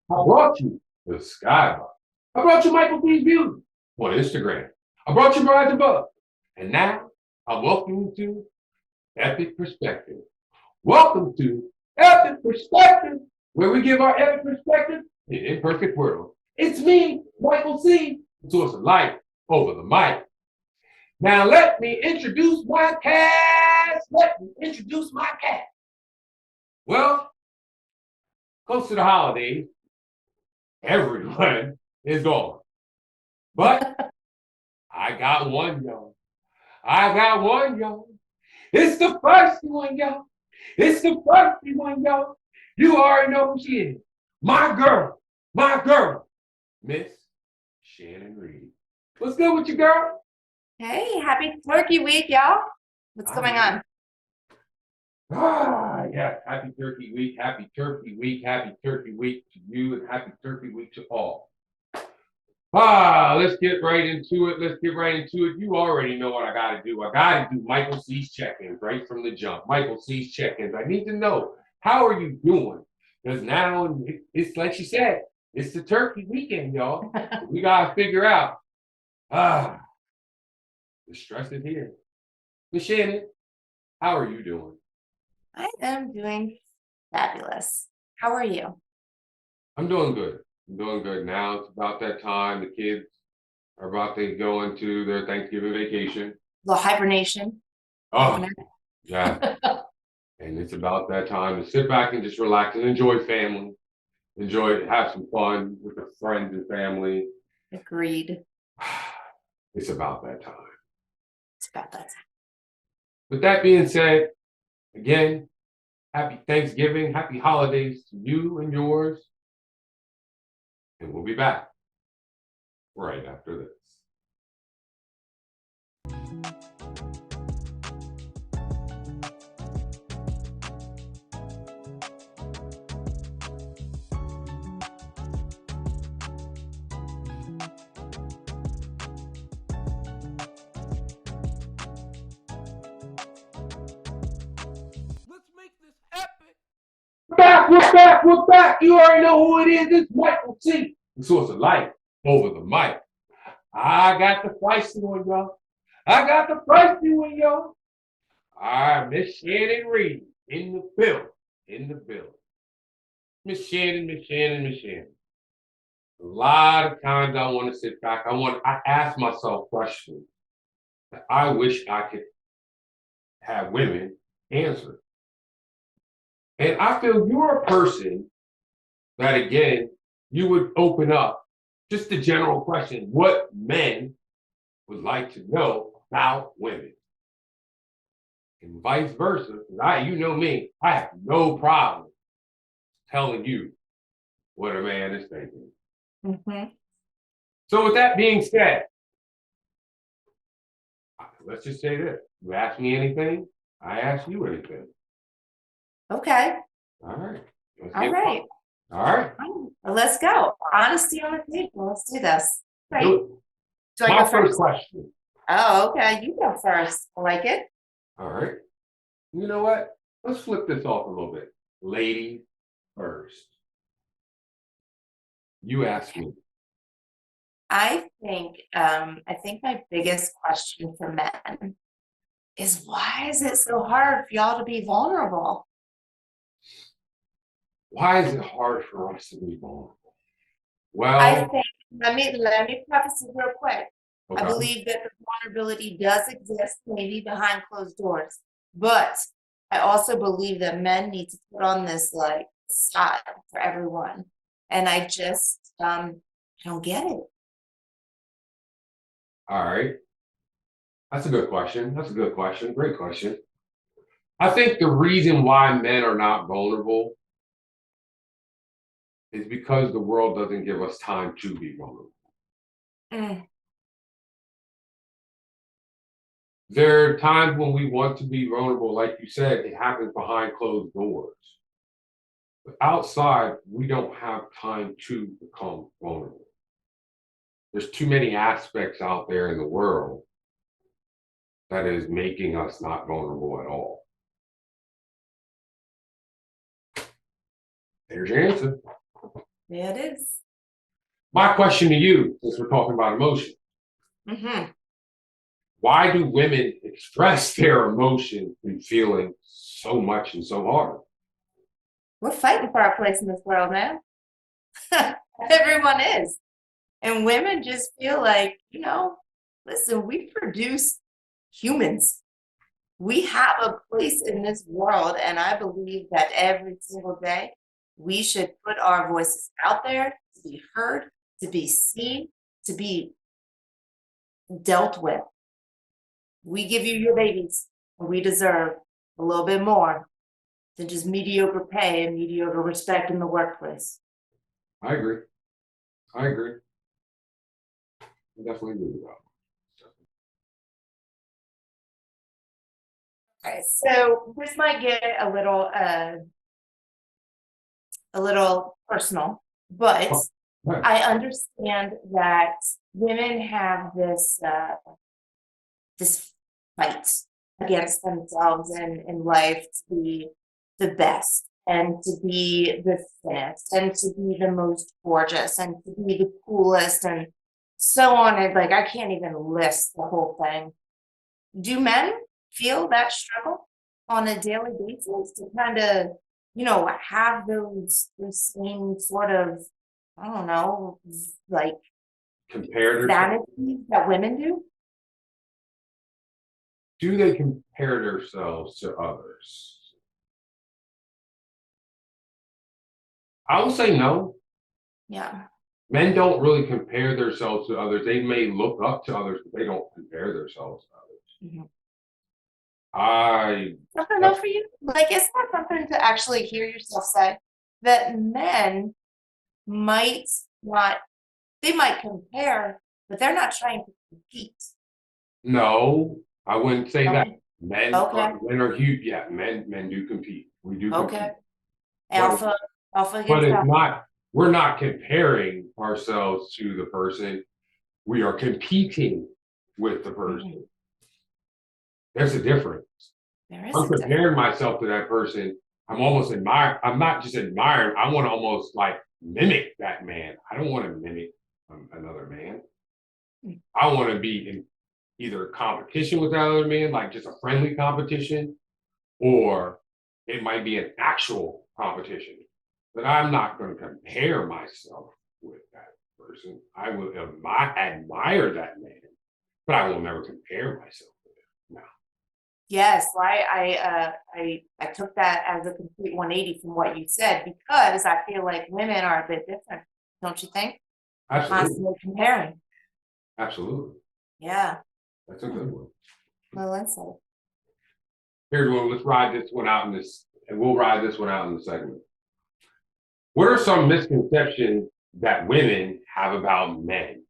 I brought you the SkyBoxx. I brought you Michael B's Beauty on Instagram. I brought you Brides Above. And now I welcome you to Epic Perspective. Welcome to Epic Perspective, where we give our epic perspective in an imperfect world. It's me, Michael C., the source of light over the mic. Now let me introduce my cast. Well, close to the holidays, everyone is gone. But I got one, y'all. It's the feisty one, y'all. You already know who she is. My girl, Miss Shannon Reedy. What's good with you, girl? Hey, happy Turkey Week, y'all. What's going on? Yeah, happy Turkey Week to you, and happy Turkey Week to all. Let's get right into it. You already know what I gotta do. I gotta do Michael C's check-ins right from the jump. Michael C's check-ins. I need to know, how are you doing? Because now it's like she said, it's the turkey weekend, y'all. We gotta figure out. The stress is here. Miss Shannon, how are you doing? I am doing fabulous. How are you? I'm doing good. Now. It's about that time. The kids are about to go into their Thanksgiving vacation. Little hibernation. Oh, yeah. And it's about that time to sit back and just relax and enjoy family. Have some fun with the friends and family. Agreed. It's about that time. It's about that time. With that being said, again, happy Thanksgiving, happy holidays to you and yours. And we'll be back right after this. We're back. You already know who it is. It's Michael C., the source of light over the mic. I got the feisty one, y'all. All right, Miss Shannon Reedy in the building. Miss Shannon. A lot of times I want to sit back. I ask myself questions that I wish I could have women answer. And I feel you're a person that, again, you would open up just the general question, what men would like to know about women. And vice versa. You know me, I have no problem telling you what a man is thinking. Mm-hmm. So with that being said, let's just say this. You ask me anything, I ask you anything. Okay. All right. All right. Let's go. Honesty on the table. Let's do this. Right. Do I My go first question. Oh, okay. You go first. I like it. All right. You know what? Let's flip this off a little bit. Ladies first. You ask me. I think my biggest question for men is, why is it so hard for y'all to be vulnerable? Why is it hard for us to be vulnerable? Well, I think, let me preface it real quick. Okay. I believe that the vulnerability does exist, maybe behind closed doors, but I also believe that men need to put on this like side for everyone, and I just don't get it. All right. That's a good question. Great question. I think the reason why men are not vulnerable is because the world doesn't give us time to be vulnerable. There are times when we want to be vulnerable, like you said, it happens behind closed doors. But outside, we don't have time to become vulnerable. There's too many aspects out there in the world that is making us not vulnerable at all. There's your answer. There it is. My question to you, since we're talking about emotion, Mm-hmm. why do women express their emotion and feeling so much and so hard? We're fighting for our place in this world, man. Everyone is. And women just feel like, listen, we produce humans. We have a place in this world, and I believe that every single day we should put our voices out there to be heard, to be seen, to be dealt with. We give you your babies, and we deserve a little bit more than just mediocre pay and mediocre respect in the workplace. I agree. I agree. I definitely agree with that. Okay, so this might get a little personal, but Oh, right. I understand that women have this fight against themselves in life to be the best and to be the thinnest and to be the most gorgeous and to be the coolest and so on. And like, I can't even list the whole thing. Do men feel that struggle on a daily basis to kind of, have those same sort of, I don't know, like Compare their, vanities that women do? do they compare themselves to others? I will say no. Yeah. Men don't really compare themselves to others. They may look up to others, but they don't compare themselves to others. Mhm. I Something though for you? Like, isn't that something to actually hear yourself say? That men might not, they might compare, but they're not trying to compete. no, I wouldn't say that. Okay. Men are huge. Yeah, men do compete. We do Okay. compete, but Alpha, alpha but against it's alpha. not. We're not comparing ourselves to the person. We are competing with the person. Mhm. There's a difference. There is I'm a difference. comparing myself to that person. I'm almost admire. I'm not just admiring. I want to almost like mimic that man. I don't want to mimic another man. I want to be in either competition with that other man, like just a friendly competition, or it might be an actual competition. But I'm not going to compare myself with that person. I will admire that man, but I will never compare myself with him. No. Yes, I took that as a complete 180 from what you said because I feel like women are a bit different, don't you think? We're Absolutely. constantly comparing. Absolutely. Yeah. That's a good one. Little insight. Here's one. Let's ride this one out in this, and we'll ride this one out in the segment. What are some misconceptions that women have about men?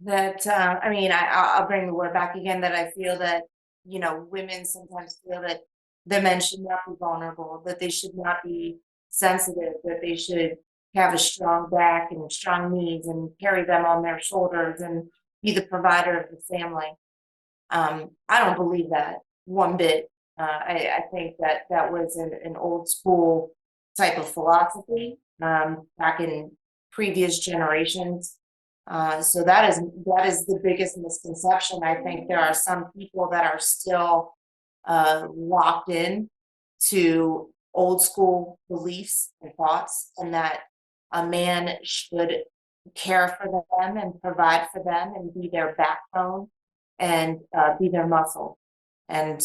That I mean, I'll bring the word back again. That I feel that women sometimes feel that the men should not be vulnerable, that they should not be sensitive, that they should have a strong back and strong knees and carry them on their shoulders and be the provider of the family. I don't believe that one bit. I think that that was an old school type of philosophy back in previous generations. So that is the biggest misconception. I think there are some people that are still locked in to old school beliefs and thoughts, and that a man should care for them and provide for them and be their backbone and be their muscle. And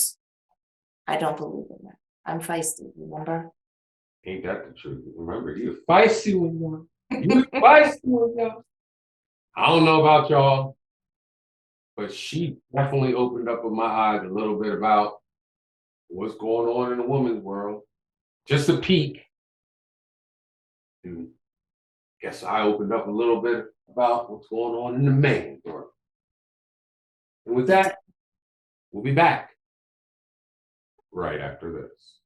I don't believe in that. I'm feisty, remember? Ain't that the truth? Remember, you feisty one, y'all. You feisty one, y'all. I don't know about y'all, but she definitely opened up my eyes a little bit about what's going on in the woman's world. Just a peek. And guess I opened up a little bit about what's going on in the man's world. And with You did. that, we'll be back right after this.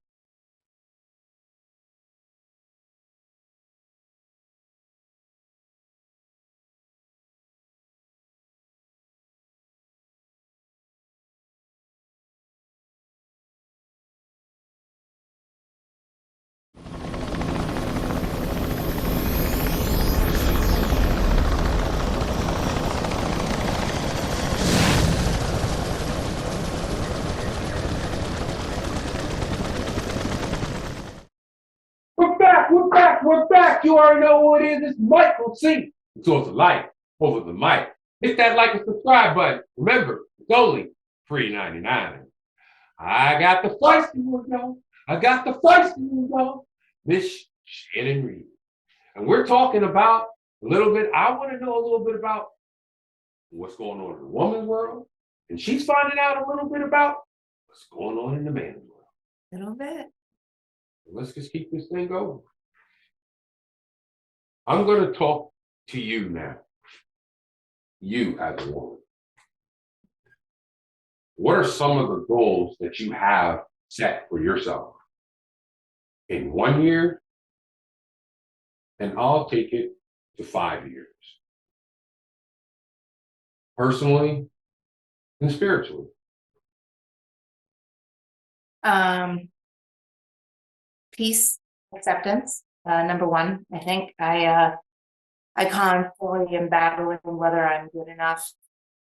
we're back, we're back. You already know what it is. It's Michael C. So it's a like over the mic. Hit that like and subscribe button. Remember, it's only $3.99. I got the feisty one, y'all. I got the feisty one, y'all. Miss Shannon Reedy. And we're talking about a little bit, I want to know a little bit about what's going on in the woman's world. And she's finding out a little bit about what's going on in the man's world. A little bit. Let's just keep this thing going. I'm going to talk to you now. You as a woman. What are some of the goals that you have set for yourself in 1 year? And I'll take it to 5 years. Personally and spiritually. Peace, acceptance. Number one, I think I constantly am battling whether I'm good enough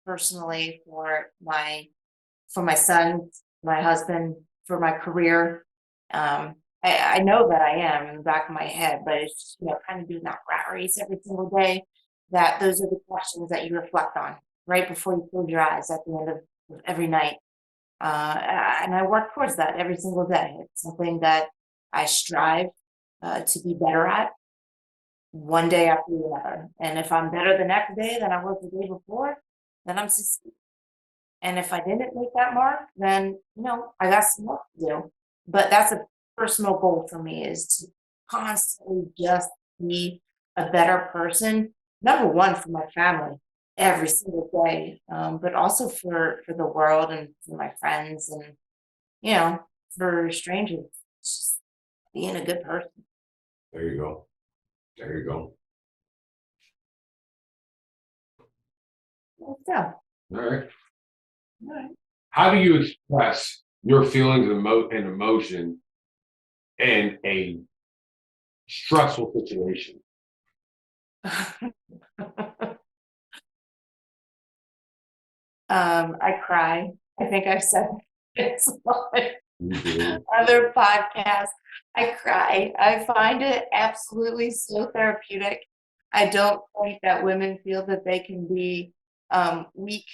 personally for my son, my husband, for my career. I know that I am in the back of my head, but it's just, kind of doing that rat race every single day. That those are the questions that you reflect on right before you close your eyes at the end of every night. And I work towards that every single day. It's something that I strive to be better at one day after the other. And if I'm better the next day than I was the day before, then I'm succeeding. And if I didn't make that mark, then I got some work to do. But that's a personal goal for me, is to constantly just be a better person. Number one, for my family every single day, but also for the world and for my friends and for strangers. Just being a good person. There you go. There you go. Yeah. All right. All right. How do you express your feelings and emotion in a stressful situation? I cry. I think I've said it's on Mhm. other podcasts. I cry. I find it absolutely so therapeutic. I don't think that women feel that they can be weak,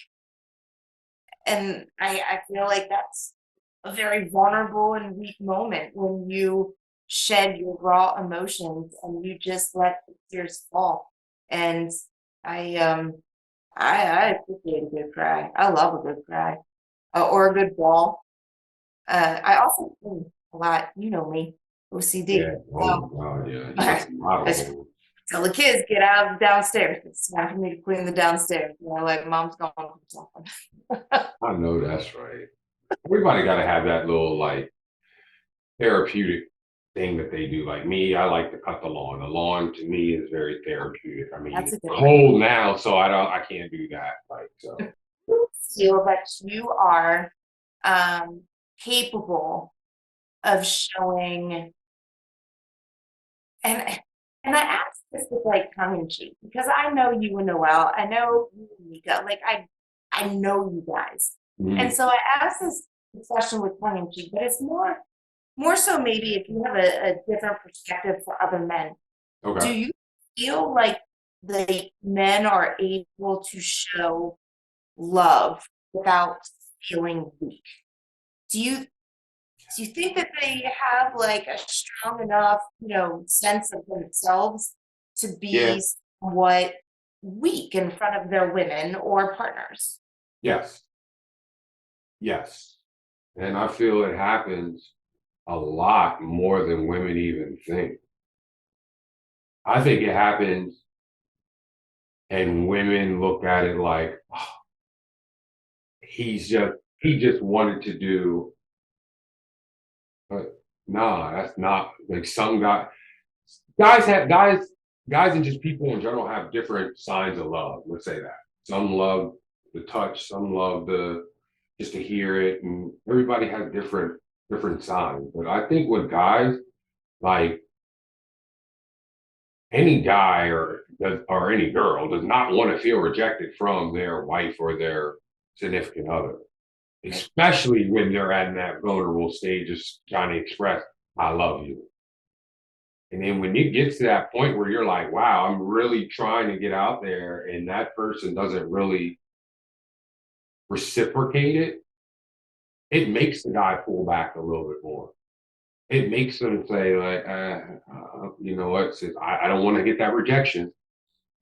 and I feel like that's a very vulnerable and weak moment when you shed your raw emotions and you just let the tears fall. And I appreciate a good cry. I love a good cry, or a good bawl. I also sing a lot. You know me, OCD. Yeah. Oh So my God. Yeah. I That's a lot of just tell the kids, get out of downstairs. It's time for me to clean the downstairs. Like mom's going to something. I know that's right. Everybody got to have that little like therapeutic thing that they do. Like me, I like to cut the lawn. The lawn to me is very therapeutic. I mean, That's it's a good one. cold now, so I can't do that. Like so. Feel that you are capable of showing, and I ask this with like tongue in cheek, because I know you and Noel, I know you and Mika, like I know you guys. And so I ask this question with tongue in cheek, but it's more so maybe if you have a different perspective for other men. Do Okay. you feel like the men are able to show love without feeling weak? Do you think that they have like a strong enough, sense of themselves to Yeah. be somewhat weak in front of their women or partners? Yes. Yes. And I feel it happens a lot more than women even think. I think it happens and women look at it like, oh, he just wanted to do, but nah, that's not like some guys and just people in general have different signs of love. Let's say that. Some love the touch, some love the just to hear it, and everybody has different signs. But I think with guys, like any guy or any girl does not want to feel rejected from their wife or their significant other, especially when they're at that vulnerable stage of trying to express, I love you. And then when it gets to that point where you're like, wow, I'm really trying to get out there and that person doesn't really reciprocate it, it makes the guy pull back a little bit more. It makes them say, like, you know what, since I don't want to get that rejection,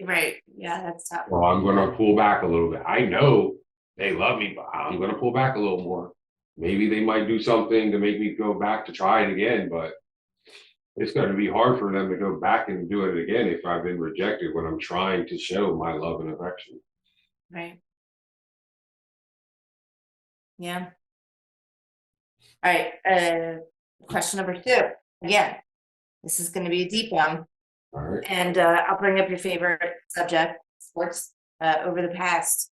Right. Yeah, that's tough. well, I'm going to pull back a little bit. I know they love me, but I'm going to pull back a little more. Maybe they might do something to make me go back to try it again, but it's going to be hard for them to go back and do it again if I've been rejected when I'm trying to show my love and affection. Right. Yeah. All right. Question number 2. Again, this is going to be a deep one. All right. And I'll bring up your favorite subject, sports. Over the past,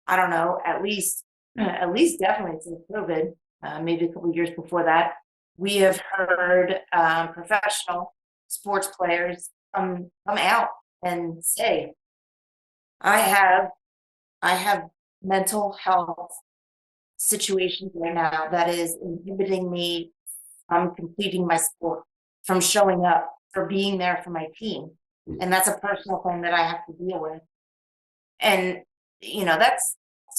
I don't know, at least definitely since COVID, maybe a couple years before that, we have heard professional sports players come out and say, I have mental health situations right now that is inhibiting me from completing my sport, from showing up, for being there for my team. And that's a personal thing that I have to deal with. And, that's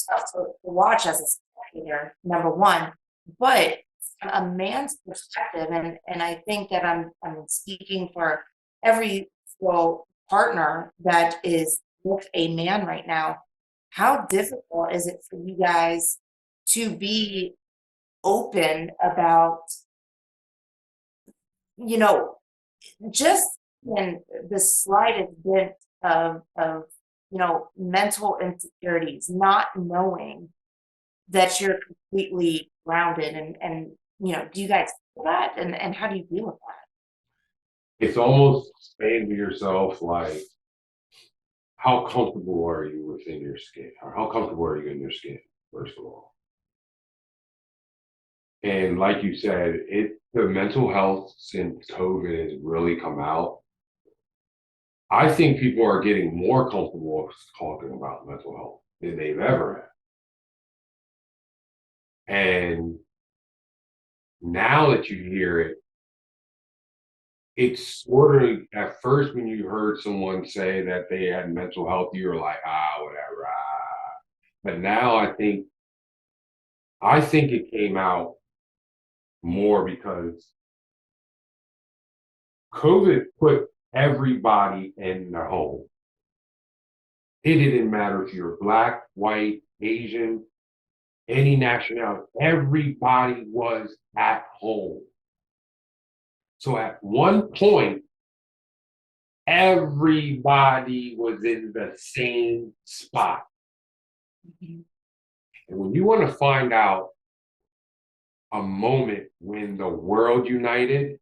tough to watch as a spectator, number one. But from a man's perspective, and I think that I'm speaking for every single partner that is with a man right now, how difficult is it for you guys to be open about, just in the slightest bit of mental insecurities, not knowing that you're completely grounded, and do you guys feel that, and how do you deal with that? It's almost saying to yourself, like, how comfortable are you within your skin? Or how comfortable are you in your skin, first of all? And like you said, the mental health since COVID has really come out. I think people are getting more comfortable talking about mental health than they've ever had. And now that you hear it, it's sort of, at first when you heard someone say that they had mental health, you were like, whatever. But now I think it came out more because COVID put everybody in the home. It didn't matter if you're black, white, Asian, any nationality, everybody was at home. So at one point, everybody was in the same spot. Mhm. And when you want to find out a moment when the world united,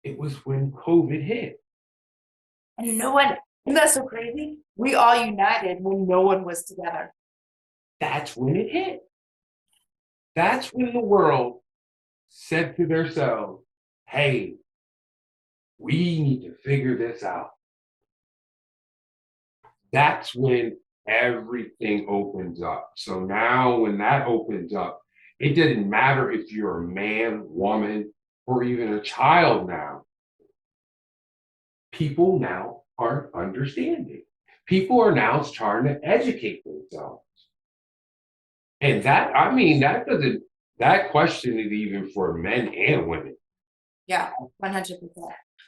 it was when COVID hit. And you know what? Isn't that so crazy? We all united when no one was together. That's when it hit. That's when the world said to themselves, hey, we need to figure this out. That's when everything opens up. So now, when that opens up, it doesn't matter if you're a man, woman, or even a child now. People now are understanding. People are now trying to educate themselves. And that, I mean, that question is even for men and women. Yeah, 100%.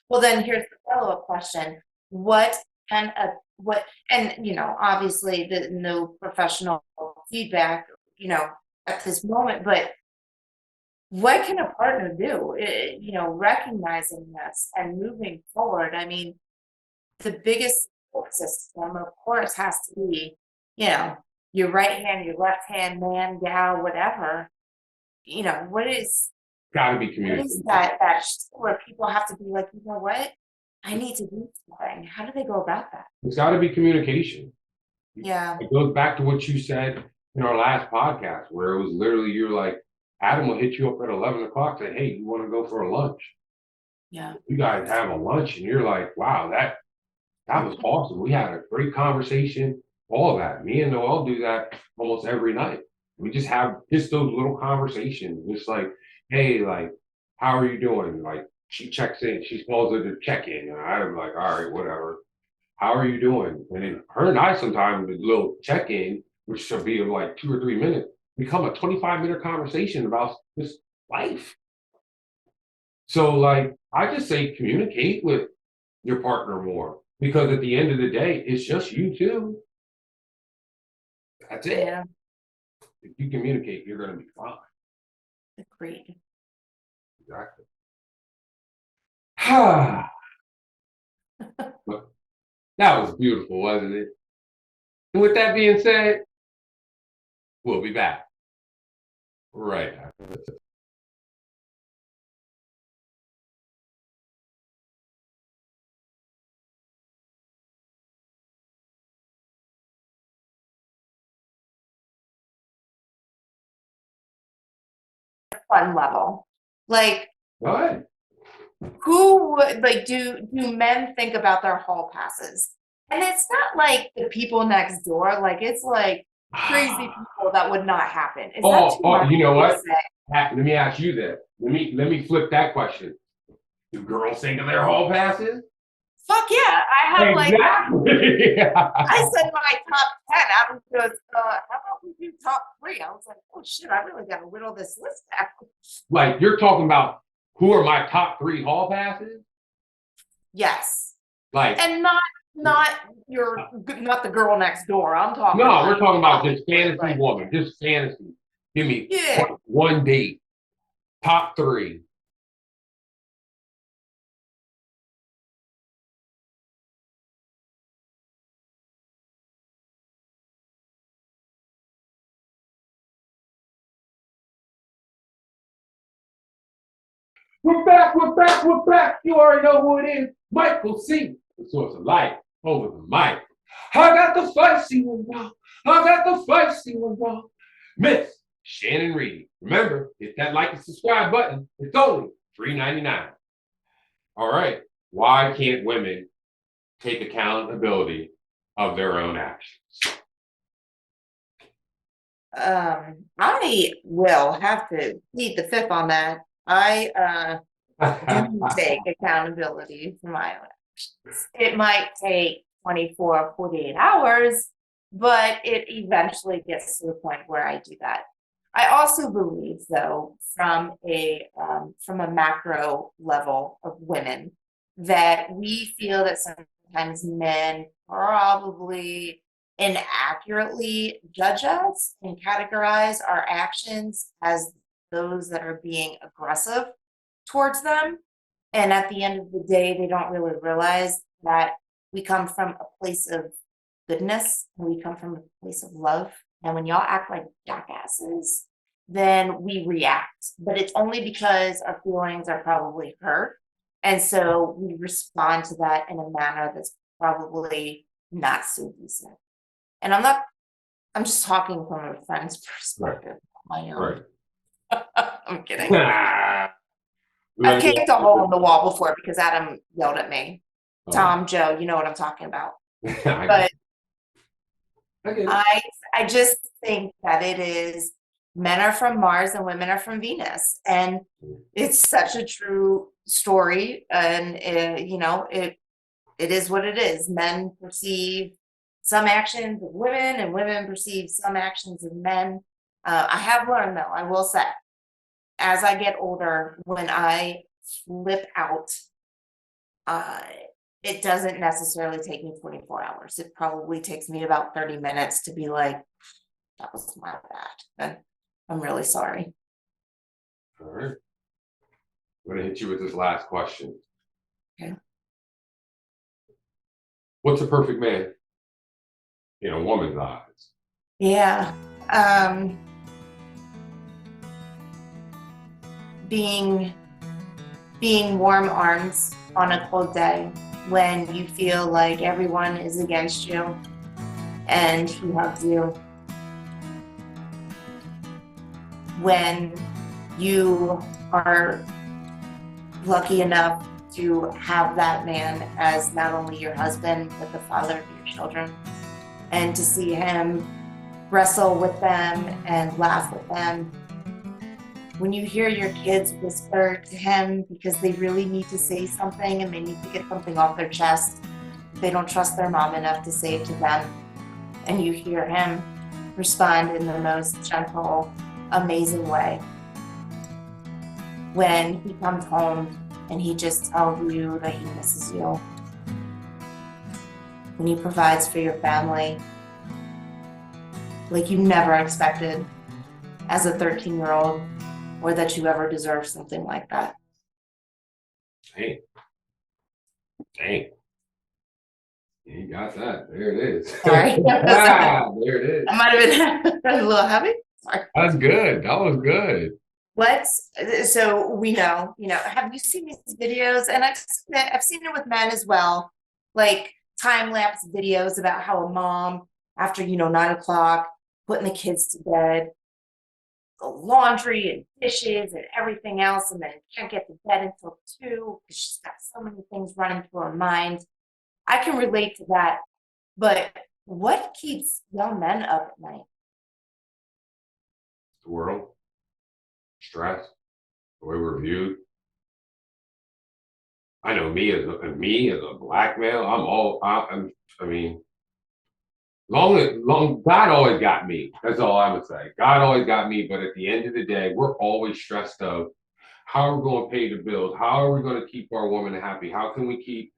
Well, then here's the follow-up question. What can a what and obviously no professional feedback, at this moment, but what can a partner do? Recognizing this and moving forward. I mean, the biggest support system, of course, has to be, your right hand, your left hand, man, gal, whatever. What is Got to be what communicated. is that where people have to be like, you know what? I need to do something. How do they go about that? It's got to be communication. Yeah. It goes back to what you said in our last podcast, where it was literally you're like, Adam will hit you up at 11 o'clock, say, hey, you want to go for a lunch? Yeah. You guys have a lunch, and you're like, wow, that was awesome. We had a great conversation, all of that. Me and Noel do that almost every night. We just have just those little conversations, just like, hey, like, how are you doing? Like, she checks in. She calls it a check-in. And I'm like, all right, whatever. How are you doing? And then her and I sometimes the little check-in, which should be like 2 or 3 minutes, become a 25-minute conversation about this life. So like I just say communicate with your partner more because at the end of the day, it's just you two. That's it. Yeah, If you communicate, you're gonna be fine. agreed. Exactly. But that was beautiful, wasn't it? And with that being said, we'll be back right after this. Fun level. Like, Go ahead. who would like do men think about their hall passes? And it's not like the people next door, like it's like crazy people that would not happen. Is that too much You know to what? say? Let me ask you this. Let me flip that question. Do girls think of their hall passes? Fuck yeah. I have like Exactly. I said my top 10. Adam goes, how about we do top 3? I was like, oh shit, I really gotta whittle this list down. Like you're talking about who are my top 3 hall passes? Yes. Like And not not the girl next door. I'm talking no, like, we're talking about just fantasy like, woman, just fantasy. Give me yeah. one date, top 3. We're back, we're back, we're back. You already know who it is. Michael C, the source of life, over the mic. I got the feisty one, y'all. I got the feisty one, y'all. Miss Shannon Reedy. Remember, hit that like and subscribe button. It's only $3.99. All right. Why can't women take accountability of their own actions? I will have to plead the fifth on that. I do take accountability for my own actions. It might take 24, 48 hours, but it eventually gets to the point where I do that. I also believe, though, from a macro level of women, that we feel that sometimes men probably inaccurately judge us and categorize our actions as those that are being aggressive towards them. And at the end of the day, they don't really realize that we come from a place of goodness and we come from a place of love. And when y'all act like jackasses, then we react. But it's only because our feelings are probably hurt. And so we respond to that in a manner that's probably not so decent. And I'm just talking from a friend's perspective. My own. Right. I'm kidding. I've kicked a hole in the wall before because Adam yelled at me. Tom, Joe, you know what I'm talking about. But I just think that it is men are from Mars and women are from Venus. And it's such a true story. And it is what it is. Men perceive some actions of women and women perceive some actions of men. I have learned though, I will say, as I get older, when I flip out, it doesn't necessarily take me 24 hours. It probably takes me about 30 minutes to be like, that was my bad. And I'm really sorry. All right. I'm going to hit you with this last question. Okay. What's a perfect man in a woman's eyes? Yeah. Being warm arms on a cold day when you feel like everyone is against you and he hugs you. When you are lucky enough to have that man as not only your husband, but the father of your children, and to see him wrestle with them and laugh with them when you hear your kids whisper to him because they really need to say something and they need to get something off their chest, they don't trust their mom enough to say it to them, and you hear him respond in the most gentle, amazing way. When he comes home and he just tells you that he misses you. When he provides for your family like you never expected as a 13-year-old, or that you ever deserve something like that. Dang. Dang. You got that. There it is. Sorry. There it is. That might have been a little heavy. Sorry. That's good. That was good. So we know, have you seen these videos? And I've seen it with men as well, like time-lapse videos about how a mom, after, 9 o'clock, putting the kids to bed, the laundry and dishes and everything else, and then can't get to bed until 2 because she's got so many things running through her mind. I can relate to that. But what keeps young men up at night? The world, stress, the way we're viewed. I know me as a black male, I mean, long God always got me. That's all I would say. God always got me, but at the end of the day, we're always stressed of how are we going to pay the bills? How are we going to keep our woman happy? How can we keep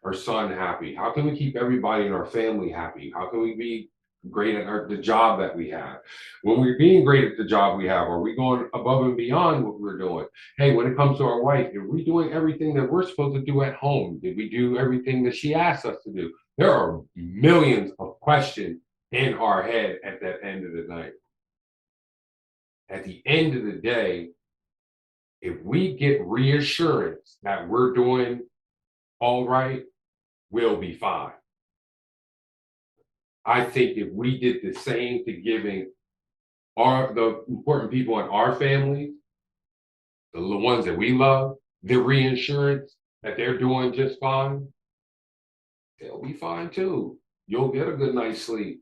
our son happy? How can we keep everybody in our family happy? How can we be great at the job that we have? When we're being great at the job we have, are we going above and beyond what we're doing? Hey, when it comes to our wife, are we doing everything that we're supposed to do at home? Did we do everything that she asked us to do? There are millions of questions in our head at that end of the night. At the end of the day, if we get reassurance that we're doing all right, we'll be fine. I think if we did the same to giving the important people in our family, the ones that we love, the reassurance that they're doing just fine, they'll be fine too. You'll get a good night's sleep.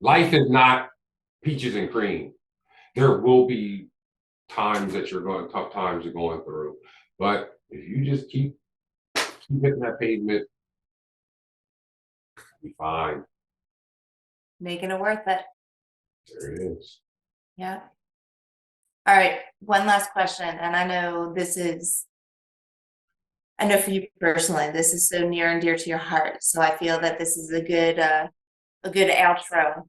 Life is not peaches and cream. There will be tough times you're going through. But if you just keep hitting that pavement, you'll be fine. Making it worth it. There it is. Yeah. All right. One last question. And I know for you personally, this is so near and dear to your heart. So I feel that this is a good outro.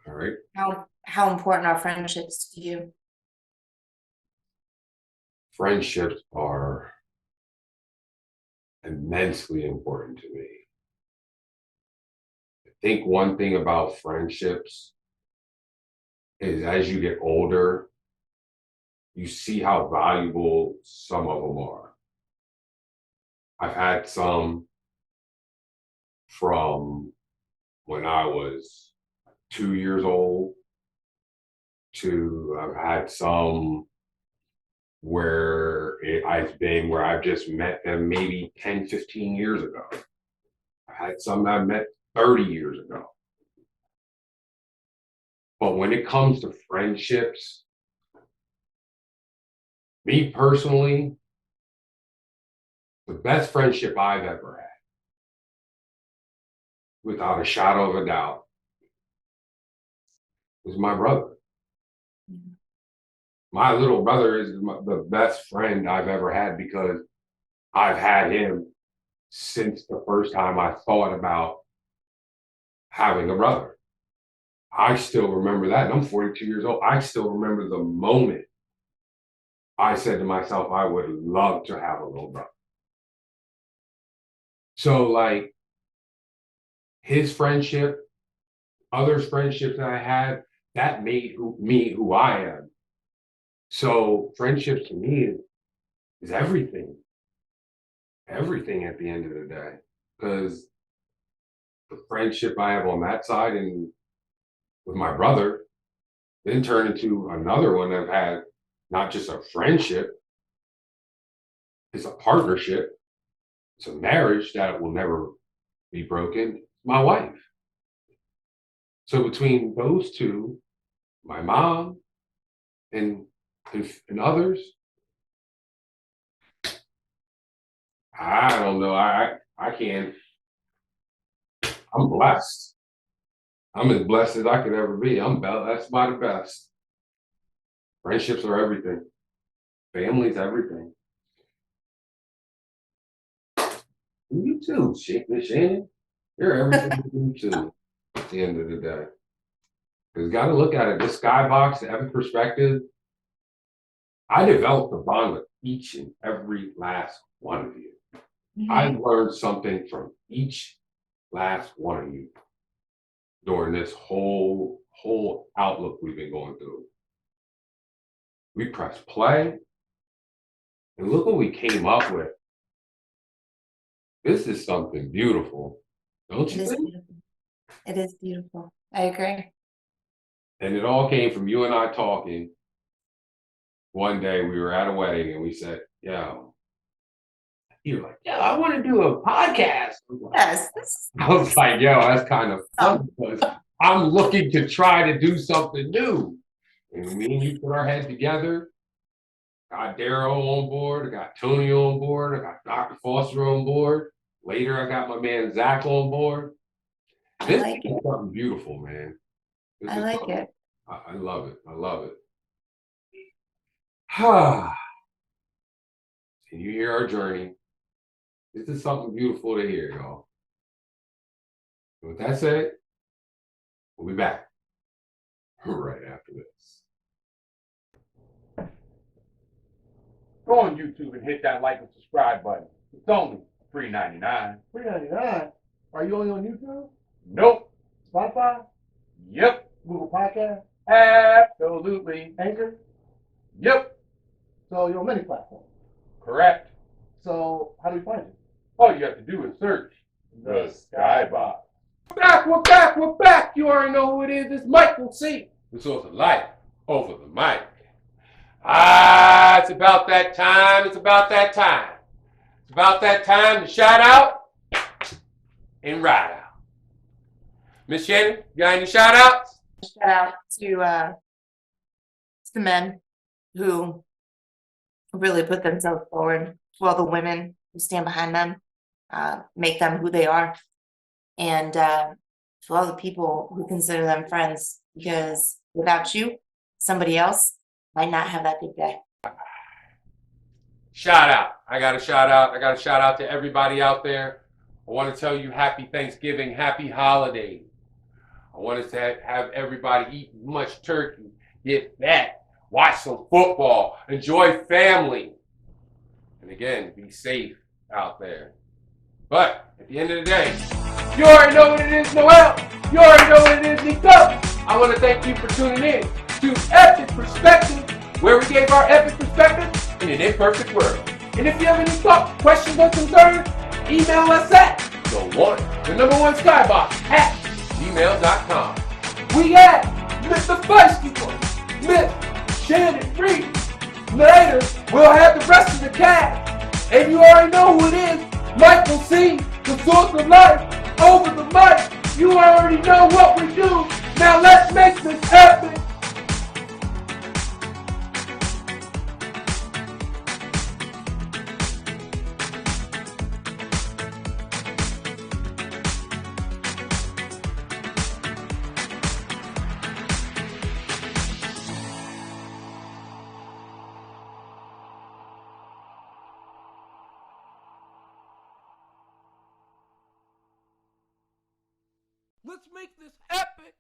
All right. How important are friendships to you? Friendships are immensely important to me. I think one thing about friendships is as you get older, you see how valuable some of them are. I've had some from when I was 2 years old to I've had some where I've just met them maybe 10, 15 years ago. I had some that I met 30 years ago. But when it comes to friendships, me personally, the best friendship I've ever had, without a shadow of a doubt, was my brother. My little brother is the best friend I've ever had because I've had him since the first time I thought about having a brother. I still remember that, and I'm 42 years old. I still remember the moment I said to myself, I would love to have a little brother. So, like, his friendship, others' friendships that I had, that made me who I am. So, friendships to me is everything. Everything at the end of the day. Because the friendship I have on that side and with my brother then turned into another one I've had, not just a friendship, it's a partnership, it's a marriage that will never be broken. My wife. So between those two, my mom and And others, I don't know. I can't. I'm blessed. I'm as blessed as I could ever be. That's by the best. Friendships are everything. Family's everything. You too, Miss Shannon. You're everything to me too. At the end of the day, because you got to look at it. This skybox, every perspective. I developed a bond with each and every last one of you. I've learned something from each last one of you during this whole outlook we've been going through. We pressed play, and look what we came up with. This is something beautiful, don't you think? Beautiful. It is beautiful. I agree. And it all came from you and I talking. One day we were at a wedding and we said, "Yo," you're like, "Yeah, I want to do a podcast." Yes. I was like, "Yo, that's kind of fun because I'm looking to try to do something new." And me and you put our head together. Got Daryl on board. I got Tony on board. I got Dr. Foster on board. Later, I got my man Zach on board. This like is something beautiful, man. This I is like something- it. I love it. I love it. Can you hear our journey? This is something beautiful to hear, y'all. And with that said, we'll be back right after this. Go on YouTube and hit that like and subscribe button. It's only $3.99. $3.99. Are you only on YouTube? Nope. Spotify? Yep. Google Podcast? Absolutely. Anchor? Yep. So you're on many platforms. Correct. So how do we find you? All you have to do is search the Skybox. We're back, we're back. You already know who it is. It's Micheal C. The source of life over the mic. It's about that time. It's about that time. It's about that time to shout out and ride out. Miss Shannon, you got any shout outs? Shout out to the men who really put themselves forward, to all the women who stand behind them, make them who they are, and to all the people who consider them friends, because without you, somebody else might not have that good day. Shout out. I got a shout out. I got a shout out to everybody out there. I want to tell you happy Thanksgiving, happy holidays. I want us to have everybody eat much turkey, get fat, watch some football, enjoy family. And again, be safe out there. But at the end of the day, you already know what it is, Noel. You already know what it is, Nico. I want to thank you for tuning in to Epic Perspective, where we gave our epic perspective in an imperfect world. And if you have any thoughts, questions, or concerns, email us at the number one skybox at gmail.com. We at Mr. Feisty, Miss Shannon Reedy. Later, we'll have the rest of the cast. And you already know who it is, Micheal C, the source of life, over the mic. You already know what we do. Now let's make this epic. Let's make this epic.